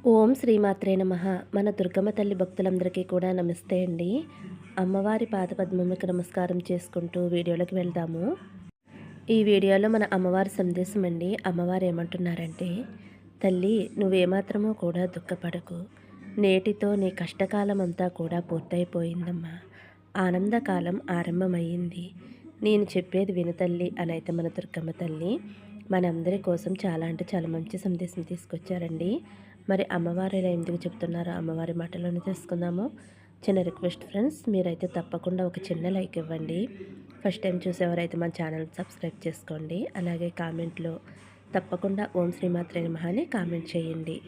ఓం శ్రీమాత్రే నమః. మన దుర్గమ్మ తల్లి భక్తులందరికీ కూడా నమస్తే అండి. అమ్మవారి పాదపద్మములకు నమస్కారం చేసుకుంటూ వీడియోలోకి వెళ్దాము. ఈ వీడియోలో మన అమ్మవారి సందేశం అండి. అమ్మవారు ఏమంటున్నారంటే, తల్లి నువ్వేమాత్రమూ కూడా దుఃఖపడకు. నేటితో నీ కష్టకాలం అంతా కూడా పూర్తయిపోయిందమ్మా. ఆనందకాలం ఆరంభమయ్యింది. నేను చెప్పేది విను తల్లి అనైతే మన దుర్గమ్మ తల్లి మనందరి కోసం చాలా అంటే చాలా మంచి సందేశం తీసుకొచ్చారండి. మరి అమ్మవారు ఇలా ఎందుకు చెప్తున్నారో అమ్మవారి మాటలోనే తెలుసుకుందాము. చిన్న రిక్వెస్ట్ ఫ్రెండ్స్, మీరైతే తప్పకుండా ఒక చిన్న లైక్ ఇవ్వండి. ఫస్ట్ టైం చూసేవారైతే మన ఛానల్ సబ్స్క్రైబ్ చేసుకోండి. అలాగే కామెంట్లో తప్పకుండా ఓం శ్రీమాత్రే నమః అని కామెంట్ చేయండి.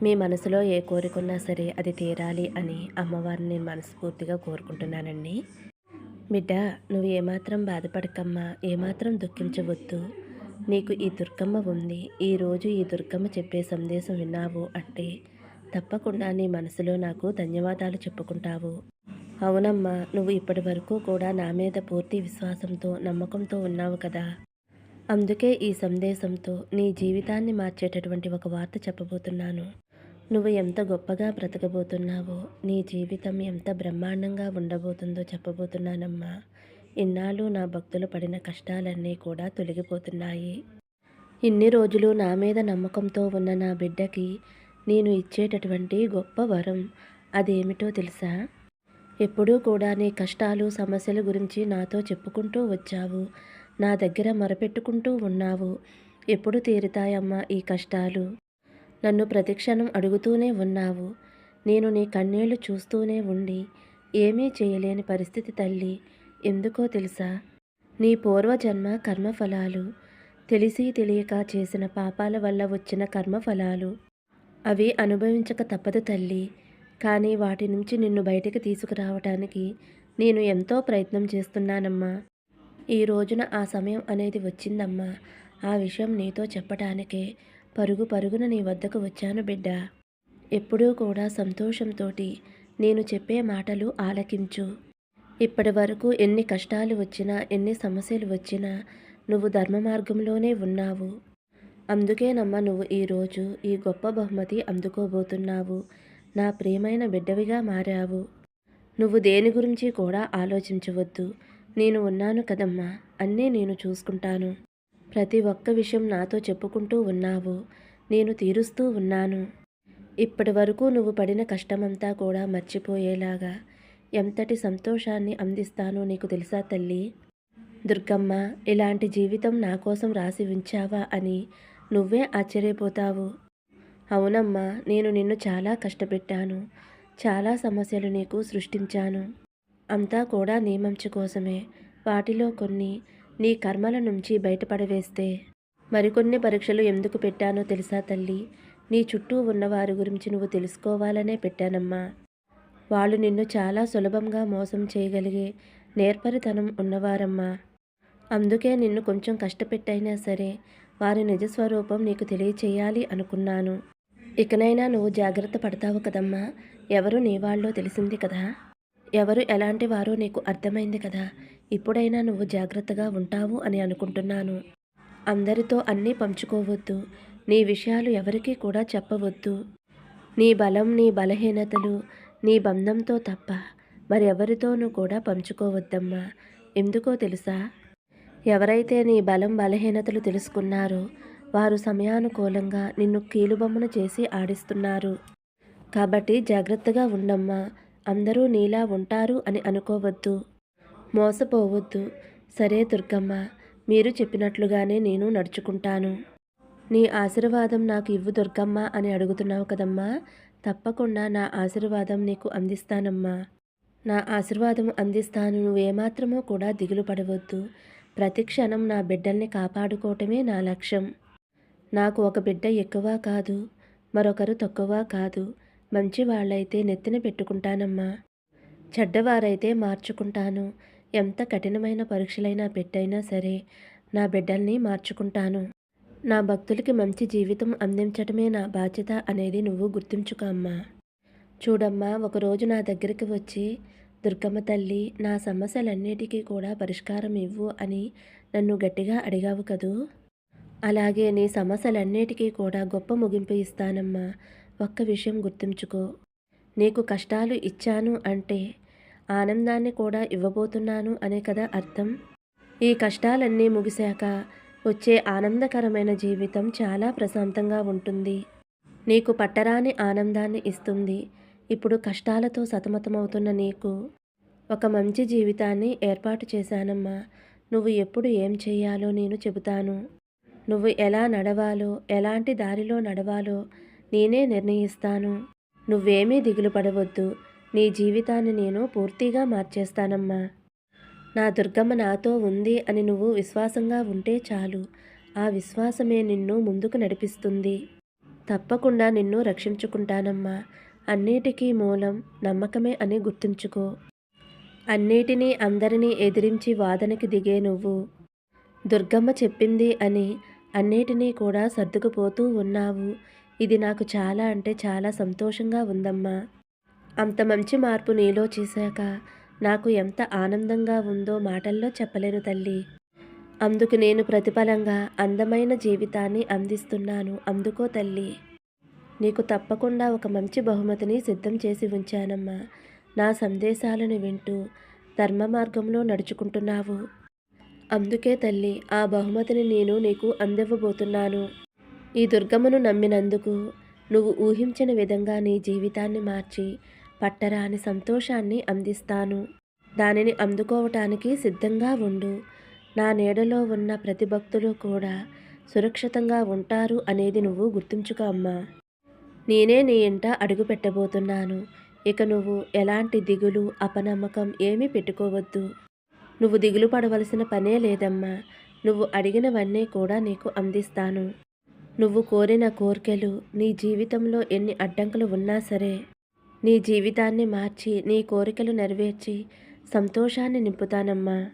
మీ మనసులో ఏ కోరికున్నా సరే అది తీరాలి అని అమ్మవారిని నేను మనస్ఫూర్తిగా కోరుకుంటున్నానండి. బిడ్డ, నువ్వు ఏమాత్రం బాధపడకమ్మా, ఏమాత్రం దుఃఖించవద్దు. నీకు ఈ దుర్గమ్మ ఉంది. ఈరోజు ఈ దుర్గమ్మ చెప్పే సందేశం విన్నావు అంటే తప్పకుండా నీ మనసులో నాకు ధన్యవాదాలు చెప్పుకుంటావు. అవునమ్మా, నువ్వు ఇప్పటి వరకు కూడా నా మీద పూర్తి విశ్వాసంతో నమ్మకంతో ఉన్నావు కదా. అందుకే ఈ సందేశంతో నీ జీవితాన్ని మార్చేటటువంటి ఒక వార్త చెప్పబోతున్నాను. నువ్వు ఎంత గొప్పగా బ్రతకబోతున్నావో, నీ జీవితం ఎంత బ్రహ్మాండంగా ఉండబోతుందో చెప్పబోతున్నానమ్మా. ఇన్నాళ్ళు నా భక్తులు పడిన కష్టాలన్నీ కూడా తొలగిపోతున్నాయి. ఇన్ని రోజులు నా మీద నమ్మకంతో ఉన్న నా బిడ్డకి నేను ఇచ్చేటటువంటి గొప్ప వరం అదేమిటో తెలుసా? ఎప్పుడూ కూడా నీ కష్టాలు సమస్యల గురించి నాతో చెప్పుకుంటూ వచ్చావు. నా దగ్గర మొరపెట్టుకుంటూ ఉన్నావు. ఎప్పుడు తీరుతాయమ్మా ఈ కష్టాలు? నన్ను ప్రతిక్షణం అడుగుతూనే ఉన్నావు. నేను నీ కన్నీళ్లు చూస్తూనే ఉండి ఏమీ చేయలేని పరిస్థితి తల్లి. ఎందుకో తెలుసా? నీ పూర్వజన్మ కర్మఫలాలు, తెలిసి తెలియక చేసిన పాపాల వల్ల వచ్చిన కర్మఫలాలు. అవి అనుభవించక తప్పదు తల్లి. కానీ వాటి నుంచి నిన్ను బయటికి తీసుకురావటానికి నేను ఎంతో ప్రయత్నం చేస్తున్నానమ్మా. ఈ రోజున ఆ సమయం అనేది వచ్చిందమ్మా. ఆ విషయం నీతో చెప్పటానికే పరుగు పరుగున నీ వద్దకు వచ్చాను బిడ్డ. ఎప్పుడూ కూడా సంతోషంతోటి నేను చెప్పే మాటలు ఆలకించు. ఇప్పటి వరకు ఎన్ని కష్టాలు వచ్చినా, ఎన్ని సమస్యలు వచ్చినా నువ్వు ధర్మ మార్గంలోనే ఉన్నావు. అందుకేనమ్మా నువ్వు ఈరోజు ఈ గొప్ప బహుమతి అందుకోబోతున్నావు. నా ప్రియమైన బిడ్డవిగా మారావు. నువ్వు దేని గురించి కూడా ఆలోచించవద్దు. నేను ఉన్నాను కదమ్మా, అన్నీ నేను చూసుకుంటాను. ప్రతి ఒక్క విషయం నాతో చెప్పుకుంటూ ఉన్నావు. నేను తీరుస్తూ ఉన్నాను. ఇప్పటి వరకు నువ్వు పడిన కష్టమంతా కూడా మర్చిపోయేలాగా ఎంతటి సంతోషాన్ని అందిస్తానో నీకు తెలుసా తల్లి? దుర్గమ్మ, ఇలాంటి జీవితం నా కోసం రాసి ఉంచావా అని నువ్వే ఆశ్చర్యపోతావు. అవునమ్మా, నేను నిన్ను చాలా కష్టపెట్టాను. చాలా సమస్యలు నీకు సృష్టించాను. అంతా కూడా నీ మంచి కోసమే. వాటిలో కొన్ని నీ కర్మల నుంచి బయటపడవేస్తే మరికొన్ని పరీక్షలు ఎందుకు పెట్టానో తెలుసా తల్లి? నీ చుట్టూ ఉన్నవారి గురించి నువ్వు తెలుసుకోవాలనే పెట్టానమ్మా. వాళ్ళు నిన్ను చాలా సులభంగా మోసం చేయగలిగే నేర్పరితనం ఉన్నవారమ్మా. అందుకే నిన్ను కొంచెం కష్టపెట్టైనా సరే వారి నిజస్వరూపం నీకు తెలియచేయాలి అనుకున్నాను. ఇకనైనా నువ్వు జాగ్రత్త పడతావు కదమ్మా. ఎవరు నీ వాళ్ళో తెలిసింది కదా. ఎవరు ఎలాంటి వారో నీకు అర్థమైంది కదా. ఇప్పుడైనా నువ్వు జాగ్రత్తగా ఉంటావు అని అనుకుంటున్నాను. అందరితో అన్నీ పంచుకోవద్దు. నీ విషయాలు ఎవరికీ కూడా చెప్పవద్దు. నీ బలం, నీ బలహీనతలు నీ బంధంతో తప్ప మరెవరితోనూ కూడా పంచుకోవద్దమ్మా. ఎందుకో తెలుసా? ఎవరైతే నీ బలం బలహీనతలు తెలుసుకున్నారో వారు సమయానుకూలంగా నిన్ను కీలుబొమ్మను చేసి ఆడిస్తున్నారు. కాబట్టి జాగ్రత్తగా ఉండమ్మా. అందరూ నీలా ఉంటారు అని అనుకోవద్దు. మోసపోవద్దు. సరే దుర్గమ్మ, మీరు చెప్పినట్లుగానే నేను నడుచుకుంటాను. నీ ఆశీర్వాదం నాకు ఇవ్వు దుర్గమ్మ అని అడుగుతున్నావు కదమ్మా. తప్పకుండా నా ఆశీర్వాదం నీకు అందిస్తానమ్మా. నా ఆశీర్వాదం అందిస్తాను. నువ్వేమాత్రమూ కూడా దిగులు పడవద్దు. ప్రతి క్షణం నా బిడ్డల్ని కాపాడుకోవటమే నా లక్ష్యం. నాకు ఒక బిడ్డ ఎక్కువ కాదు, మరొకరు తక్కువ కాదు. మంచి వాళ్ళైతే నెత్తిన పెట్టుకుంటానమ్మా. చెడ్డవారైతే మార్చుకుంటాను. ఎంత కఠినమైన పరీక్షలైనా పెట్టైనా సరే నా బిడ్డల్ని మార్చుకుంటాను. నా భక్తులకి మంచి జీవితం అందించటమే నా బాధ్యత అనేది నువ్వు గుర్తుంచుకో అమ్మా. చూడమ్మా, ఒకరోజు నా దగ్గరికి వచ్చి దుర్గమ్మ తల్లి నా సమస్యలన్నిటికీ కూడా పరిష్కారం ఇవ్వు అని నన్ను గట్టిగా అడిగావు కదూ. అలాగే నీ సమస్యలన్నిటికీ కూడా గొప్ప ముగింపు ఇస్తానమ్మా. ఒక్క విషయం గుర్తుంచుకో, నీకు కష్టాలు ఇచ్చాను అంటే ఆనందాన్ని కూడా ఇవ్వబోతున్నాను అనే కదా అర్థం. ఈ కష్టాలన్నీ ముగిశాక వచ్చే ఆనందకరమైన జీవితం చాలా ప్రశాంతంగా ఉంటుంది. నీకు పట్టరాని ఆనందాన్ని ఇస్తుంది. ఇప్పుడు కష్టాలతో సతమతమవుతున్న నీకు ఒక మంచి జీవితాన్ని ఏర్పాటు చేశానమ్మా. నువ్వు ఎప్పుడు ఏం చెయ్యాలో నేను చెబుతాను. నువ్వు ఎలా నడవాలో, ఎలాంటి దారిలో నడవాలో నేనే నిర్ణయిస్తాను. నువ్వేమీ దిగులు పడవద్దు. నీ జీవితాన్ని నేను పూర్తిగా మార్చేస్తానమ్మా. నా దుర్గమ్మ నాతో ఉంది అని నువ్వు విశ్వాసంగా ఉంటే చాలు. ఆ విశ్వాసమే నిన్ను ముందుకు నడిపిస్తుంది. తప్పకుండా నిన్ను రక్షించుకుంటానమ్మా. అన్నిటికీ మూలం నమ్మకమే అని గుర్తుంచుకో. అన్నిటినీ అందరినీ ఎదిరించి వాదనకి దిగే నువ్వు దుర్గమ్మ చెప్పింది అని అన్నిటినీ కూడా సర్దుకుపోతూ ఉన్నావు. ఇది నాకు చాలా అంటే చాలా సంతోషంగా ఉందమ్మా. అంత మంచి మార్పు నీలో చేశాక నాకు ఎంత ఆనందంగా ఉందో మాటల్లో చెప్పలేను తల్లి. అందుకు నేను ప్రతిఫలంగా అందమైన జీవితాన్ని అందిస్తున్నాను. అందుకో తల్లి. నీకు తప్పకుండా ఒక మంచి బహుమతిని సిద్ధం చేసి ఉంచానమ్మా. నా సందేశాలను వింటూ ధర్మ మార్గంలో నడుచుకుంటున్నావు. అందుకే తల్లి, ఆ బహుమతిని నేను నీకు అందివ్వబోతున్నాను. ఈ దుర్గమ్మను నమ్మినందుకు నువ్వు ఊహించిన విధంగా నీ జీవితాన్ని మార్చి పట్టరాని సంతోషాన్ని అందిస్తాను. దానిని అందుకోవటానికి సిద్ధంగా ఉండు. నా నీడలో ఉన్న ప్రతి భక్తులు కూడా సురక్షితంగా ఉంటారు అనేది నువ్వు గుర్తుంచుకో అమ్మా. నేనే నీ ఇంట అడుగు పెట్టబోతున్నాను. ఇక నువ్వు ఎలాంటి దిగులు, అపనమ్మకం ఏమీ పెట్టుకోవద్దు. నువ్వు దిగులు పడవలసిన పనే లేదమ్మా. నువ్వు అడిగినవన్నీ కూడా నీకు అందిస్తాను. నువ్వు కోరిన కోర్కెలు, నీ జీవితంలో ఎన్ని అడ్డంకులు ఉన్నా సరే నీ జీవితాన్ని మార్చి నీ కోరికలు నెరవేర్చి సంతోషాన్ని నింపుతానమ్మా.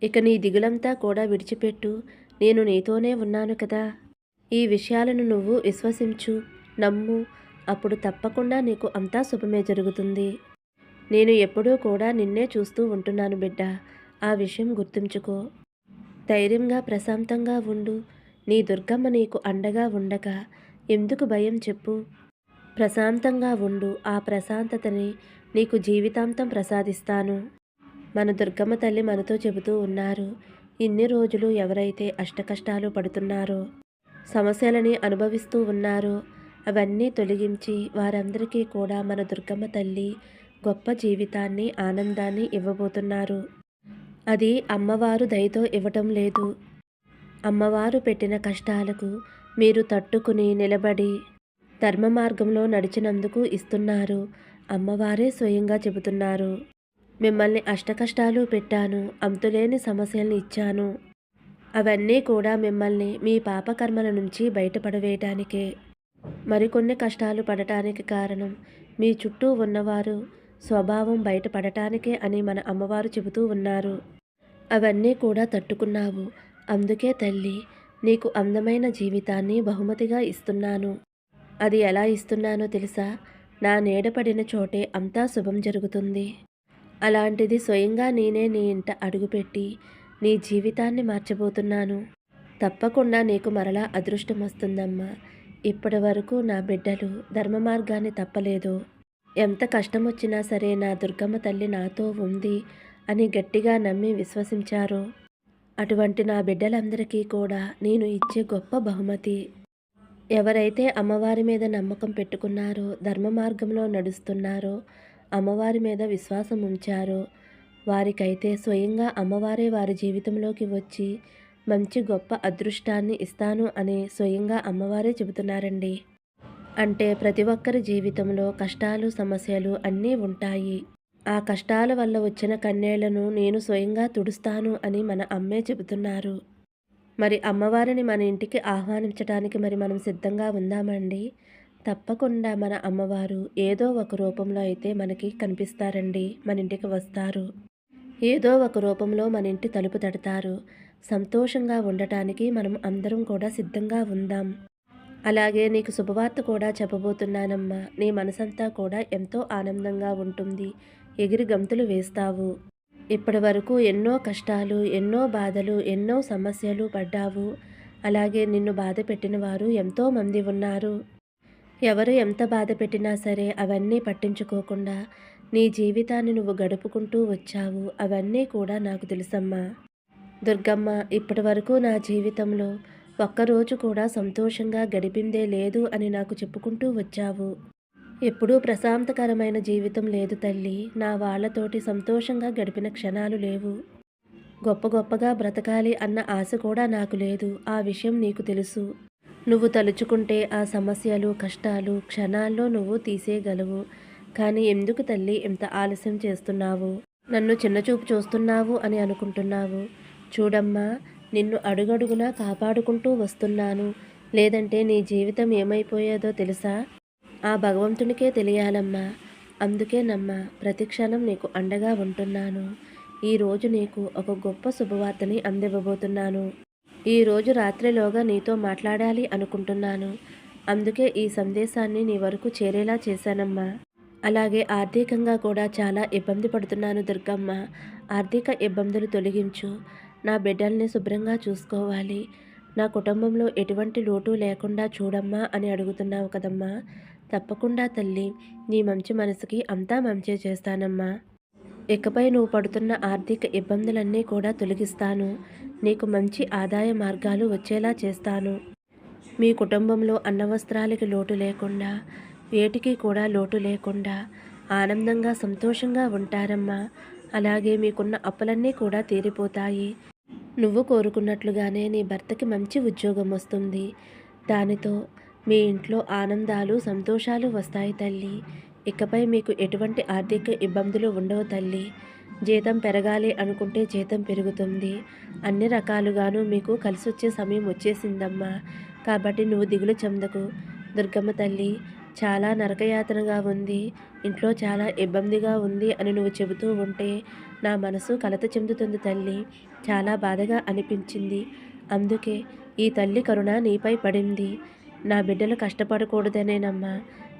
ఇక నీ దిగులంతా కూడా విడిచిపెట్టు. నేను నీతోనే ఉన్నాను కదా. ఈ విషయాలను నువ్వు విశ్వసించు, నమ్ము. అప్పుడు తప్పకుండా నీకు అంతా శుభమే జరుగుతుంది. నేను ఎప్పుడూ కూడా నిన్నే చూస్తూ ఉంటున్నాను బిడ్డ. ఆ విషయం గుర్తుంచుకో. ధైర్యంగా ప్రశాంతంగా ఉండు. నీ దుర్గమ్మ నీకు అండగా ఉండగా ఎందుకు భయం చెప్పు. ప్రశాంతంగా ఉండు. ఆ ప్రశాంతతని నీకు జీవితాంతం ప్రసాదిస్తాను. మన దుర్గమ్మ తల్లి మనతో చెబుతూ ఉన్నారు. ఇన్ని రోజులు ఎవరైతే అష్టకష్టాలు పడుతున్నారో, సమస్యలని అనుభవిస్తూ ఉన్నారో అవన్నీ తొలగించి వారందరికీ కూడా మన దుర్గమ్మ తల్లి గొప్ప జీవితాన్ని, ఆనందాన్ని ఇవ్వబోతున్నారు. అది అమ్మవారు దయతో ఇవ్వటం లేదు. అమ్మవారు పెట్టిన కష్టాలకు మీరు తట్టుకుని నిలబడి ధర్మ మార్గంలో నడిచినందుకు ఇస్తున్నారు. అమ్మవారే స్వయంగా చెబుతున్నారు. మిమ్మల్ని అష్టకష్టాలు పెట్టాను, అంతులేని సమస్యల్ని ఇచ్చాను. అవన్నీ కూడా మిమ్మల్ని మీ పాపకర్మల నుంచి బయటపడవేయటానికే. మరికొన్ని కష్టాలు పడటానికి కారణం మీ చుట్టూ ఉన్నవారు స్వభావం బయటపడటానికే అని మన అమ్మవారు చెబుతూ ఉన్నారు. అవన్నీ కూడా తట్టుకున్నావు. అందుకే తల్లి, నీకు అందమైన జీవితాన్ని బహుమతిగా ఇస్తున్నాను. అది ఎలా ఇస్తున్నానో తెలుసా? నా నీడ పడిన చోటే అంతా శుభం జరుగుతుంది. అలాంటిది స్వయంగా నేనే నీ ఇంట అడుగుపెట్టి నీ జీవితాన్ని మార్చబోతున్నాను. తప్పకుండా నీకు మరలా అదృష్టం వస్తుందమ్మా. ఇప్పటి వరకు నా బిడ్డలు ధర్మ మార్గాన్ని తప్పలేదు. ఎంత కష్టం వచ్చినా సరే నా దుర్గమ్మ తల్లి నాతో ఉంది అని గట్టిగా నమ్మి విశ్వసించారో అటువంటి నా బిడ్డలందరికీ కూడా నేను ఇచ్చే గొప్ప బహుమతి. ఎవరైతే అమ్మవారి మీద నమ్మకం పెట్టుకున్నారో, ధర్మ మార్గంలో నడుస్తున్నారో, అమ్మవారి మీద విశ్వాసం ఉంచారో వారికైతే స్వయంగా అమ్మవారే వారి జీవితంలోకి వచ్చి మంచి గొప్ప అదృష్టాన్ని ఇస్తాను అని స్వయంగా అమ్మవారే చెబుతున్నారండి. అంటే ప్రతి ఒక్కరి జీవితంలో కష్టాలు, సమస్యలు అన్నీ ఉంటాయి. ఆ కష్టాల వల్ల వచ్చిన కన్నీళ్లను నేను స్వయంగా తుడుస్తాను అని మన అమ్మే చెబుతున్నారు. మరి అమ్మవారిని మన ఇంటికి ఆహ్వానించడానికి మరి మనం సిద్ధంగా ఉందామండి. తప్పకుండా మన అమ్మవారు ఏదో ఒక రూపంలో అయితే మనకి కనిపిస్తారండి. మన ఇంటికి వస్తారు. ఏదో ఒక రూపంలో మన ఇంటి తలుపు తడతారు. సంతోషంగా ఉండటానికి మనం అందరం కూడా సిద్ధంగా ఉందాం. అలాగే నీకు శుభవార్త కూడా చెప్పబోతున్నానమ్మా. నీ మనసంతా కూడా ఎంతో ఆనందంగా ఉంటుంది. ఎగిరి గంతులు వేస్తావు. ఇప్పటి వరకు ఎన్నో కష్టాలు, ఎన్నో బాధలు, ఎన్నో సమస్యలు పడ్డావు. అలాగే నిన్ను బాధ పెట్టిన వారు ఎంతోమంది ఉన్నారు. ఎవరు ఎంత బాధ పెట్టినా సరే అవన్నీ పట్టించుకోకుండా నీ జీవితాన్ని నువ్వు గడుపుకుంటూ వచ్చావు. అవన్నీ కూడా నాకు తెలుసమ్మా. దుర్గమ్మ, ఇప్పటివరకు నా జీవితంలో ఒక్కరోజు కూడా సంతోషంగా గడిపిందే లేదు అని నాకు చెప్పుకుంటూ వచ్చావు. ఎప్పుడూ ప్రశాంతకరమైన జీవితం లేదు తల్లి. నా వాళ్ళతోటి సంతోషంగా గడిపిన క్షణాలు లేవు. గొప్ప గొప్పగా బ్రతకాలి అన్న ఆశ కూడా నాకు లేదు. ఆ విషయం నీకు తెలుసు. నువ్వు తలుచుకుంటే ఆ సమస్యలు, కష్టాలు క్షణాల్లో నువ్వు తీసేయగలవు. కానీ ఎందుకు తల్లి ఇంత ఆలస్యం చేస్తున్నావు? నన్ను చిన్నచూపు చూస్తున్నావు అని అనుకుంటున్నావు. చూడమ్మా, నిన్ను అడుగడుగునా కాపాడుకుంటూ వస్తున్నాను. లేదంటే నీ జీవితం ఏమైపోయేదో తెలుసా? ఆ భగవంతునికే తెలియాలమ్మా. అందుకేనమ్మా ప్రతి క్షణం నీకు అండగా ఉంటున్నాను. ఈరోజు నీకు ఒక గొప్ప శుభవార్తని అందివ్వబోతున్నాను. ఈరోజు రాత్రిలోగా నీతో మాట్లాడాలి అనుకుంటున్నాను. అందుకే ఈ సందేశాన్ని నీ వరకు చేరేలా చేశానమ్మా. అలాగే ఆర్థికంగా కూడా చాలా ఇబ్బంది పడుతున్నాను దుర్గమ్మ. ఆర్థిక ఇబ్బందులు తొలగించు. నా బిడ్డల్ని శుభ్రంగా చూసుకోవాలి. నా కుటుంబంలో ఎటువంటి లోటు లేకుండా చూడమ్మా అని అడుగుతున్నావు కదమ్మా. తప్పకుండా తల్లి, నీ మంచి మనసుకి అంతా మంచే చేస్తానమ్మా. ఇకపై నువ్వు పడుతున్న ఆర్థిక ఇబ్బందులన్నీ కూడా తొలగిస్తాను. నీకు మంచి ఆదాయ మార్గాలు వచ్చేలా చేస్తాను. మీ కుటుంబంలో అన్నవస్త్రాలకి లోటు లేకుండా, వేటికి కూడా లోటు లేకుండా ఆనందంగా సంతోషంగా ఉంటారమ్మా. అలాగే మీకున్న అప్పులన్నీ కూడా తీరిపోతాయి. నువ్వు కోరుకున్నట్లుగానే నీ భర్తకి మంచి ఉద్యోగం వస్తుంది. దానితో మీ ఇంట్లో ఆనందాలు సంతోషాలు వస్తాయి తల్లి. ఇకపై మీకు ఎటువంటి ఆర్థిక ఇబ్బందులు ఉండవు తల్లి. జీతం పెరగాలి అనుకుంటే జీతం పెరుగుతుంది. అన్ని రకాలుగాను మీకు కలిసొచ్చే సమయం వచ్చేసిందమ్మా. కాబట్టి నువ్వు దిగులు చెందకు. దుర్గమ్మ తల్లి, చాలా నరకయాతనగా ఉంది, ఇంట్లో చాలా ఇబ్బందిగా ఉంది అని నువ్వు చెబుతూ ఉంటే నా మనసు కలత చెందుతుంది తల్లి. చాలా బాధగా అనిపించింది. అందుకే ఈ తల్లి కరుణ నీపై పడింది. నా బిడ్డలు కష్టపడకూడదనేనమ్మా.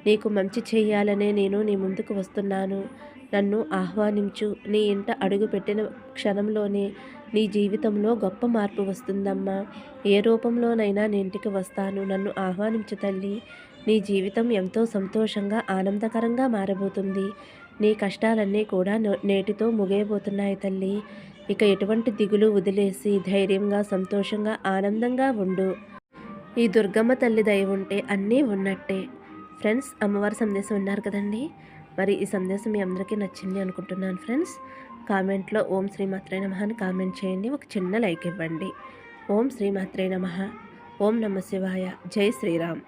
నీకు మంచి చెయ్యాలనే నేను నీ ముందుకు వస్తున్నాను. నన్ను ఆహ్వానించు. నీ ఇంట అడుగు పెట్టిన క్షణంలోనే నీ జీవితంలో గొప్ప మార్పు వస్తుందమ్మా. ఏ రూపంలోనైనా నీ ఇంటికి వస్తాను. నన్ను ఆహ్వానించు తల్లి. నీ జీవితం ఎంతో సంతోషంగా ఆనందకరంగా మారబోతుంది. నీ కష్టాలన్నీ కూడా నేటితో ముగియబోతున్నాయి తల్లి. ఇక ఎటువంటి దిగులు వదిలేసి ధైర్యంగా సంతోషంగా ఆనందంగా ఉండు. ఈ దుర్గమ్మ తల్లి దయ ఉంటే అన్నీ ఉన్నట్టే. ఫ్రెండ్స్, అమ్మవారి సందేశం విన్నారు కదండి. మరి ఈ సందేశం మీ అందరికీ నచ్చింది అనుకుంటున్నాను ఫ్రెండ్స్. కామెంట్లో ఓం శ్రీమాత్రే నమః అని కామెంట్ చేయండి. ఒక చిన్న లైక్ ఇవ్వండి. ఓం శ్రీమాత్రే నమః. ఓం నమః శివాయ. జై శ్రీరామ్.